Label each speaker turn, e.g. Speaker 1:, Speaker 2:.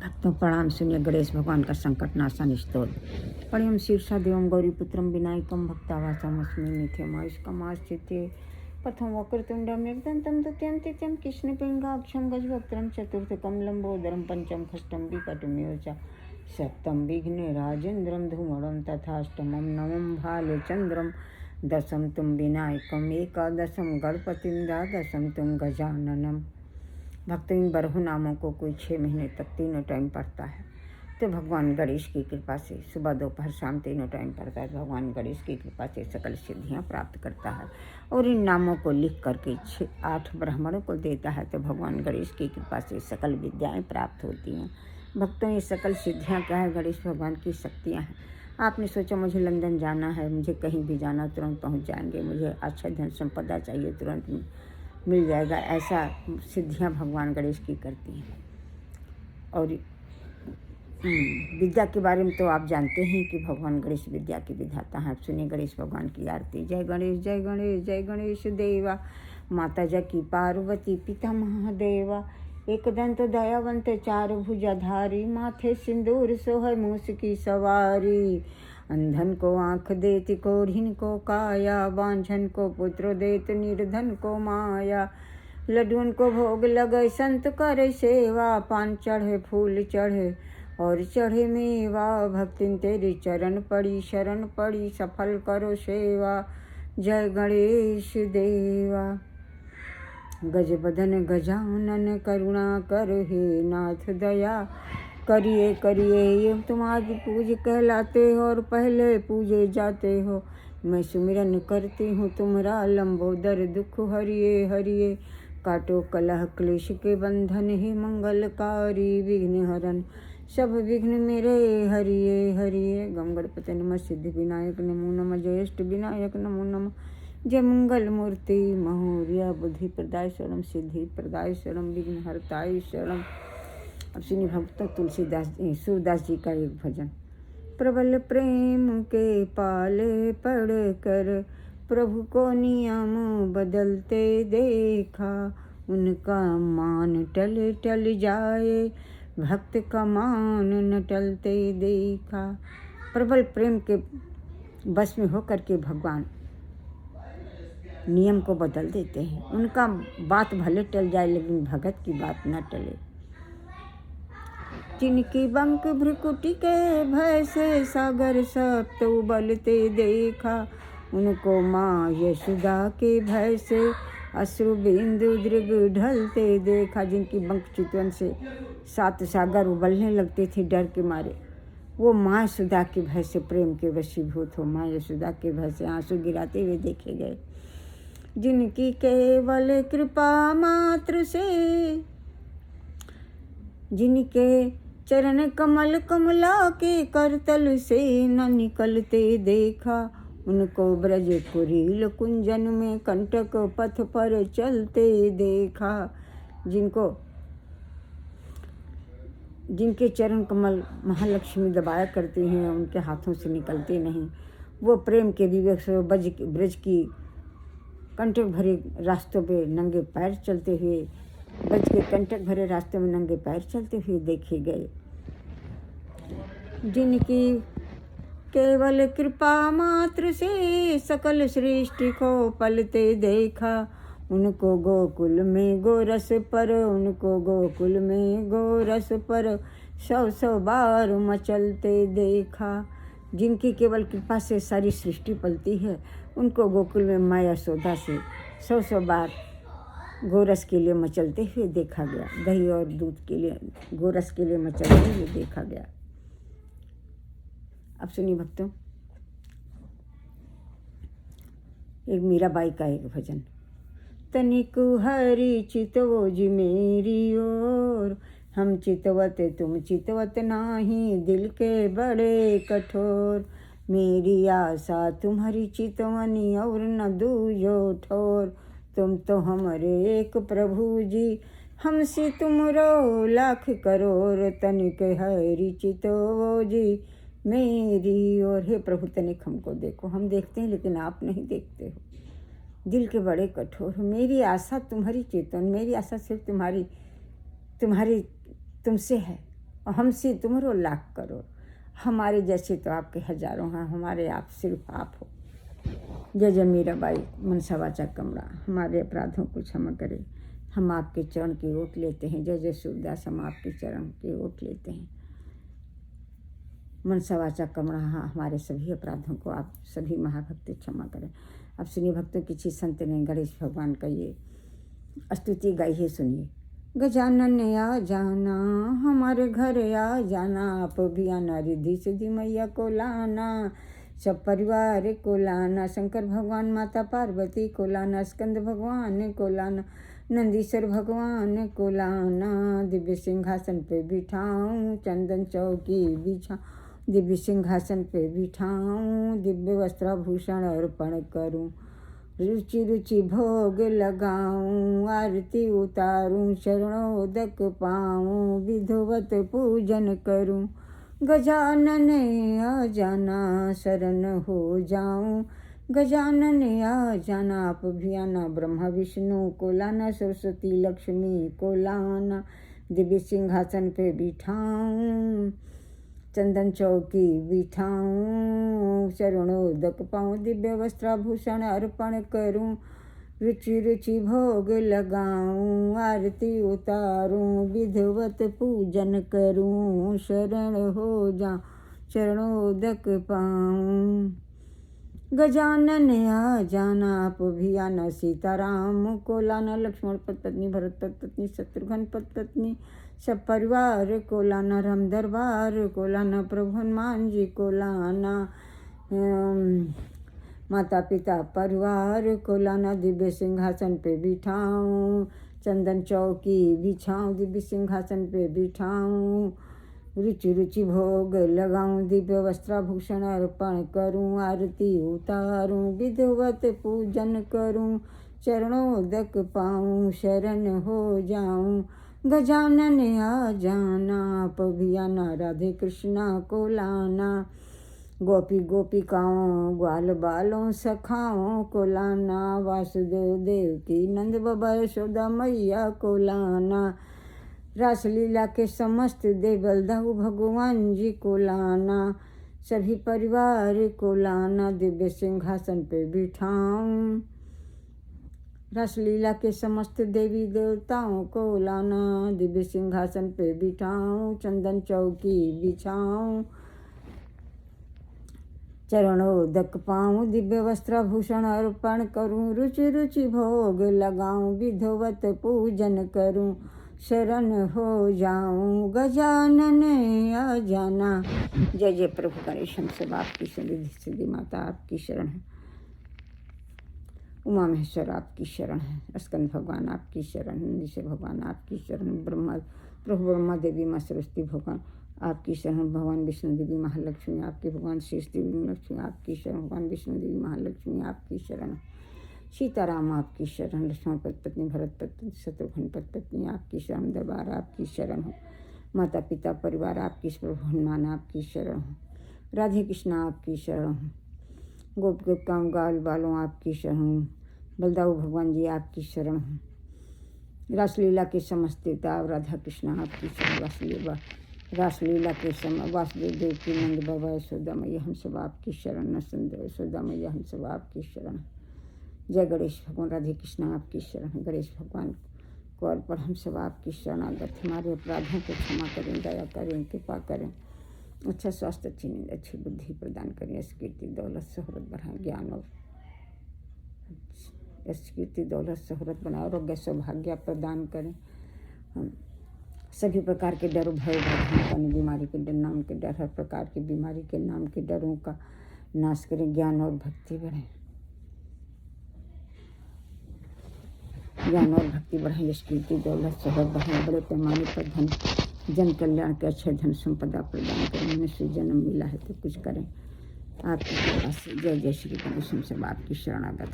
Speaker 1: भक्तों प्रणाम। सुनिए गणेश भगवान का संकट नाशन स्तोत्र। पढ़ियम शीर्षा देवम गौरीपुत्रम विनायकम भक्तावासमस्मि नित्यमायुष्कमाश्चित्ते प्रथम वक्रतुंडम एकदंतम द्वितीयं तृतीयं कृष्णपिंगाक्षं गजवक्त्रं चतुर्थकं लंबोदरं पंचम खष्टं विकटमेव च सप्तम विघ्नराजेन्द्रं धूमरं तथाष्टमं नवम भालचंद्रम दशम तुम विनायकम एकादशम गणपतिम द्वादशम तुम गजाननम। भक्त इन बरहु नामों को कोई 6 महीने तक तीनों टाइम पढ़ता है तो भगवान गणेश की कृपा से सुबह दोपहर शाम तीनों टाइम पढ़ता है। भगवान गणेश की कृपा से सकल सिद्धियां प्राप्त करता है और इन नामों को लिख करके 8 ब्राह्मणों को देता है तो भगवान गणेश की कृपा से सकल विद्याएं प्राप्त होती हैं। भक्तों ये सकल सिद्धियां क्या है? गणेश भगवान की शक्तियाँ हैं। आपने सोचा मुझे लंदन जाना है, मुझे कहीं भी जाना तुरंत पहुँच जाएंगे, मुझे अच्छा धन संपदा चाहिए तुरंत मिल जाएगा, ऐसा सिद्धियां भगवान गणेश की करती हैं। और विद्या के बारे में तो आप जानते हैं कि भगवान गणेश विद्या के विधाता हैं। आप सुनिए गणेश भगवान की आरती। जय गणेश जय गणेश जय गणेश देवा, माता जकी पार्वती पिता महादेवा, एक दंत दयावंत चार भुजाधारी, माथे सिंदूर सोहर मूस की सवारी, अंधन को आँख देती कोढ़िन को काया, बांझन को पुत्र देत निर्धन को माया, लड्डून को भोग लगे संत करे सेवा, पान चढ़े फूल चढ़े और चढ़े मेवा, भक्तिन तेरी चरण पड़ी शरण पड़ी सफल करो सेवा, जय गणेश देवा। गजबदन गजानन करुणा कर हे नाथ दया करिए करिए, ये तुम आदि पूज कहलाते हो और पहले पूजे जाते हो। मैं सुमिरन करती हूँ तुम्हारा लंबोदर, दुख हरिए हरिए, काटो कलह क्लेश के बंधन, हे मंगलकारी विघ्न हरन, सब विघ्न मेरे हरिए हरिए। गम गणपति नमः, सिद्धि विनायक नमो नमः, ज्येष्ठ विनायक नमो नमः, जय मंगल मूर्ति महोरिया, बुद्धि प्रदाय शरणम, सिद्धि प्रदाय शरणम, विघ्न हरताय शरणम। अब सुनिए भक्तों तुलसीदास सूरदास जी का एक भजन। प्रबल प्रेम के पाले पढ़ कर प्रभु को नियम बदलते देखा, उनका मान टल टल जाए भक्त का मान न टलते देखा। प्रबल प्रेम के बस में होकर के भगवान नियम को बदल देते हैं। उनका बात भले टल जाए लेकिन भगत की बात न टले। जिनकी बंक भ्रुकुटी के भय से सागर सप्त उबलते देखा, उनको माँ यशोदा के भय से अश्रु बिंदु दृग ढलते देखा। जिनकी बंक चितवन से 7 सागर उबलने लगते थे डर के मारे, वो माँ यशोदा के भय से प्रेम के वशीभूत हो माँ यशोदा के भय से आंसू गिराते हुए देखे गए। जिनकी केवल कृपा मात्र से, जिनके चरण कमल कमला के करतल से न निकलते देखा, उनको ब्रज कुरील कुंजन में कंटक पथ पर चलते देखा। जिनके चरण कमल महालक्ष्मी दबाया करती हैं, उनके हाथों से निकलते नहीं। वो प्रेम के विवेक से ब्रज की कंटक भरे रास्तों पे नंगे पैर चलते हुए, ब्रज के कंटक भरे रास्तों में नंगे पैर चलते हुए देखे गए। जिनकी केवल कृपा मात्र से सकल सृष्टि को पलते देखा, उनको गोकुल में गोरस पर, उनको गोकुल में गोरस पर 100 बार मचलते देखा। जिनकी केवल कृपा से सारी सृष्टि पलती है, उनको गोकुल में माँ यशोदा से 100 बार गोरस के लिए मचलते हुए देखा गया। दही और दूध के लिए गोरस के लिए मचलते हुए देखा गया। अब सुनिए भक्तों एक मीराबाई का एक भजन। तनिक हरि चितवो जी मेरी ओर, हम चितवत तुम चितवत नाही, दिल के बड़े कठोर, मेरी आशा तुम्हारी चितवनी और न दूजो ठोर, तुम तो हमारे एक प्रभु जी, हमसे तुमरो लाख करोड़, तनिक हरि चितवो जी मेरी ओर। हे प्रभु तनिक हमको देखो, हम देखते हैं लेकिन आप नहीं देखते हो, दिल के बड़े कठोर हो, मेरी आशा तुम्हारी चेतन, मेरी आशा सिर्फ तुम्हारी तुमसे है और हमसे तुमरो लाख करोड़। हमारे जैसे तो आपके हजारों हैं, हमारे आप सिर्फ आप हो। जय जय मीराबाई मनसा वाचा कमला, हमारे अपराधों को क्षमा करें। हम आपके चरण की ओट लेते हैं। जय जय सूरदास, हम आपके चरण की ओट लेते हैं। मनसा वाचा कमला, हाँ, हमारे सभी अपराधों को आप सभी महाभक्त क्षमा करें। अब सुनिए भक्तों, किसी संत ने गणेश भगवान का ये स्तुति गाई है, सुनिए। गजानन आ जाना, हमारे घर आ जाना, आप भी आना, रिद्धि सिद्धि मैया को लाना, सब परिवार को लाना, शंकर भगवान माता पार्वती को लाना, स्कंद भगवान को लाना, नंदीश्वर भगवान को लाना, दिव्य सिंहासन पे बिठाऊं, चंदन चौकी बिछाऊं, दिव्य सिंहासन पे बिठाऊं, दिव्य वस्त्राभूषण अर्पण करूं, रुचि रुचि भोग लगाऊं, आरती उतारूं, शरणोदक पाऊं, विधिवत पूजन करूं, गजानन आ जाना, शरण हो जाऊं, गजानन आ जाना, आप भी आना, ब्रह्मा विष्णु को लाना, सरस्वती लक्ष्मी को लाना, दिव्य सिंहासन पे बिठाऊं, चंदन चौकी बिठाऊं, चरणोदक पाऊं, दिव्य वस्त्राभूषण अर्पण करूं, रुचि रुचि भोग लगाऊं, आरती उतारूं, विधिवत पूजन करूं, शरण हो जाऊं, चरणोदक पाऊं, गजानन आ जाना, आप भी आना, सीताराम को लाना, लक्ष्मण पत्नी, भरत पत्नी, शत्रुघ्न पत्नी, सब परिवार को लाना, राम दरबार को लाना, प्रभु हनुमान जी को लाना, माता पिता परिवार को लाना, दिव्य सिंहासन पे बिठाऊं, चंदन चौकी बिछाऊं, दिव्य सिंहासन पे बिठाऊं, रुचि रुचि भोग लगाऊं, दिव्य वस्त्राभूषण अर्पण करूं, आरती उतारूं, विधिवत पूजन करूं, चरणोदक पाऊं, शरण हो जाऊं, गजानन आ जाना, आप भी आना, राधे कृष्णा को लाना, गोपी गोपिकाओं ग्वाल बालों सखाओं को लाना, वासुदेव देव की नंद बाबा यशोदा मैया को लाना, रासलीला के समस्त देव बलदाऊ भगवान जी को लाना, सभी परिवार को लाना, दिव्य सिंहासन पे बिठाऊं, रासलीला के समस्त देवी देवताओं को लाना, दिव्य सिंहासन पे बिठाऊं, चंदन चौकी बिछाऊं, चरणोदक पाऊं, दिव्य वस्त्राभूषण अर्पण करूं, रुचि रुचि भोग लगाऊं, विधिवत पूजन करूं, शरण हो जाऊं, गजानन आ जाना। जय जय प्रभु गणेश, हम सब आपकी समृद्धि सिद्धि माता आपकी शरण है, उमा महेश्वर आपकी शरण है, स्कंद भगवान आपकी शरण है, नंदीश्वर भगवान आपकी शरण, प्रभु ब्रह्मा देवी माँ सरस्वती भगवान आपकी शरण, भगवान विष्णु देवी महालक्ष्मी आपकी, भगवान शेष देवी लक्ष्मी आपकी शरण, भगवान विष्णु देवी महालक्ष्मी आपकी शरण, सीताराम आपकी शरण, लक्ष्मण पत्नी, भरत पत्नी, शत्रुघ्न पत्नी आपकी शरण, दरबार आपकी शरण हो, माता पिता परिवार आपकी, प्रभु हनुमान आपकी शरण हो, राधे कृष्णा आपकी शरण हो, गोप गोपिकाओं गाल बालों आपकी शरण, बलदाऊ भगवान जी आपकी शरण हो, रासलीला के समस्त देवता राधा कृष्णा आपकी शरण, रासलीला के समय वासुदेव देव की नंद बाबा यशोदा मैया हम सब आपकी शरण, नंद यशोदा मैया हम सब आपकी शरण। जय गणेश भगवान, राधे कृष्णा आपकी शरण है, गणेश भगवान को अर्पण हम सब आपकी शरणागत, हमारे अपराधों को क्षमा करें, दया करें, कृपा करें, अच्छा स्वास्थ्य, अच्छी नींद, अच्छी बुद्धि प्रदान करें, यश कीर्ति दौलत शोहरत बढ़ाएं, ज्ञान और यश कीर्ति दौलत शोहरत बनाए, आरोग्य सौभाग्य प्रदान करें, हम सभी प्रकार के डर भय बाधाओं, बीमारी के डर, नाम के डर, हर प्रकार की बीमारी के नाम के डरों का नाश करें, ज्ञान और भक्ति बढ़े, ज्ञान और भक्ति बढ़ाएं, यश कीर्ति दौलत शोहरत बढ़ाएं, बड़े पैमाने पर धन जन कल्याण के अच्छे धन संपदा प्रदान करें, मनुष्य जन्म मिला है तो कुछ करें आपकी कृपा से। जय जय श्री गणेश, हम सब आपकी शरणागत हैं।